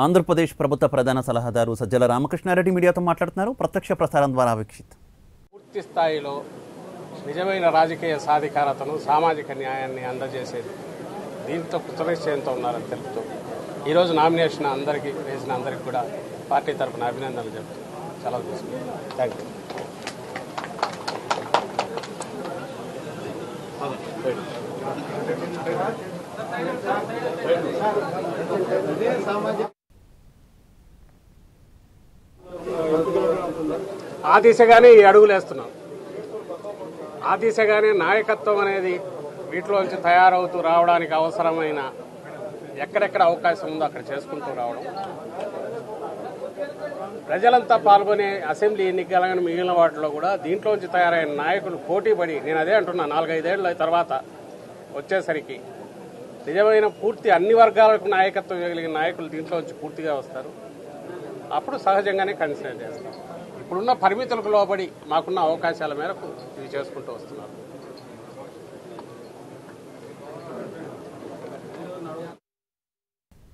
ఆంధ్రప్రదేశ్ ప్రభుత్వ ప్రధాన సలహాదారు సజ్జల రామకృష్ణారెడ్డి మీడియాతో మాట్లాడుతున్నారు. ప్రత్యక్ష ప్రసారం ద్వారా వీక్షిద్దాం. పూర్తి స్థాయిలో నిజమైన రాజకీయ సాధికారతను, సామాజిక న్యాయాన్ని అందజేసేది దీంతో కృతనిశ్చయంతో ఉన్నారని తెలుపుతూ ఈరోజు నామినేషన్ అందరికీ వేసిన అందరికీ కూడా పార్టీ తరఫున అభినందనలు చెప్తూ సెలవు తీసుకుంటాం. Thank you. ఆ దిశగానే ఈ అడుగులు వేస్తున్నాం. ఆ దిశగానే నాయకత్వం అనేది వీటిలోంచి తయారవుతూ రావడానికి అవసరమైన ఎక్కడెక్కడ అవకాశం ఉందో అక్కడ చేసుకుంటూ రావడం, ప్రజలంతా పాల్గొనే అసెంబ్లీ ఎన్నికలను మిగిలిన వాటిలో కూడా దీంట్లోంచి తయారైన నాయకులు పోటీపడి, నేను అదే అంటున్నా, 4-5 ఏళ్ల తర్వాత వచ్చేసరికి నిజమైన పూర్తి అన్ని వర్గాలకు నాయకత్వం కలిగిన నాయకులు దీంట్లోంచి పూర్తిగా వస్తారు. అప్పుడు సహజంగానే కన్సిడర్ చేస్తాం. ఇప్పుడున్న పరిమితులకు లోబడి మాకున్న అవకాశాల మేరకు ఇవి చేసుకుంటూ వస్తున్నారు.